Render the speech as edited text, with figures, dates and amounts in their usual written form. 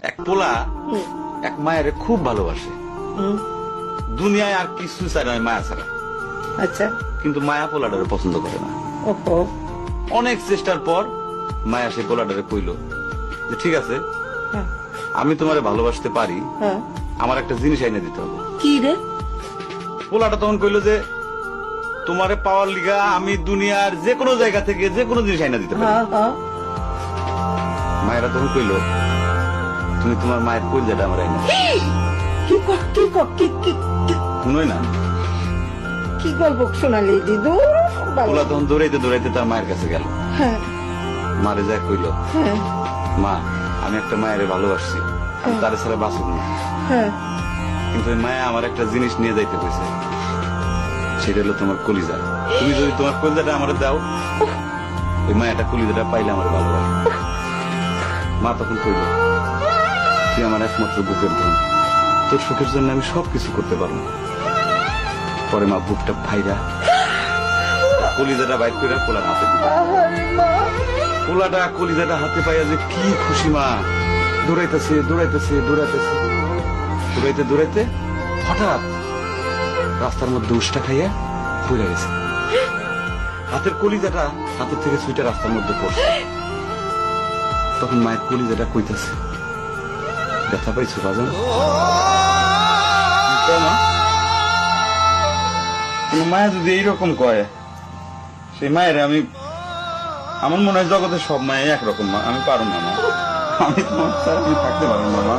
এক পোলা এক মায়ের খুব ভালোবাসে, দুনিয়ায় আর কিছু চায় না মায়া ছাড়া। আচ্ছা। কিন্তু মায়া পোলাটারে পছন্দ করে না। ওহো। অনেক চেষ্টার পর মায়া সেই পোলাটারে কইল যে ঠিক আছে, হ্যাঁ। আমি তোমারে ভালোবাসতে পারি, হ্যাঁ। আমার একটা জিনিস আইনে দিতে হবে। কি রে? পোলাটা তখন কইল যে তোমারে পাওয়ার লিগা আমি দুনিয়ার যে কোনো জায়গা থেকে যে কোনো জিনিস আইনা দিতে পারি। হ্যাঁ হ্যাঁ। মায়েরা তখন কইল তুমি তোমার মায়ের কইলজাটা আমার আইনা দাও। কি কি কি কি শুনোই না, কি গল্প শোনালি দিদু? পোলা তখন দৌড়াইতে দৌড়াইতে তার মায়ের কাছে গেল। হ্যাঁ মারে যা কইল, হ্যাঁ মা আমি একটা মায়ের ভালোবাসছি, আমি তারে ছাড়া বাঁচব না, হ্যাঁ। কিন্তু ওই মায়া আমার একটা জিনিস নিয়ে যাইতে কইছে, সেটা হলো তোমার কলিজা। তুমি যদি তোমার কলিজাটা আমার দাও, ওই মায়াটা কলিজাটা পাইলে আমার ভালো লাগে। মা তখন কইল তুই আমার একমাত্র বুকের ধন, তোর সুখের জন্য আমি সবকিছু করতে পারবো। পরে মা বুকটা ভাইরা কলিজাটা বাইর করে পোলার হাতে দিল। আহারে মা। পোলাটা কলিজাটা হাতে পাইয়া যে কি খুশি, মা দৌড়াইতেছে দৌড়াইতেছে দৌড়াইতেছে, দৌড়াইতে দৌড়াইতে হঠাৎ রাস্তার মধ্যে উষ্টা খাইয়া পড়ে গেছে। হাতের কলিজাটা হাতের থেকে ছুটে রাস্তার মধ্যে পড়ছে। তখন মায়ের কলিজাটা কইতাছে, ব্যথা পাইছো বাজান? কোন মায়া যদি এইরকম কয়, সেই মায়ের আমি, আমার মনে হয় জগতের সব মায়া একরকম, মা আমি পারো না, মা আমি তোমার ছাড়া আমি থাকতে পারবো না, মা।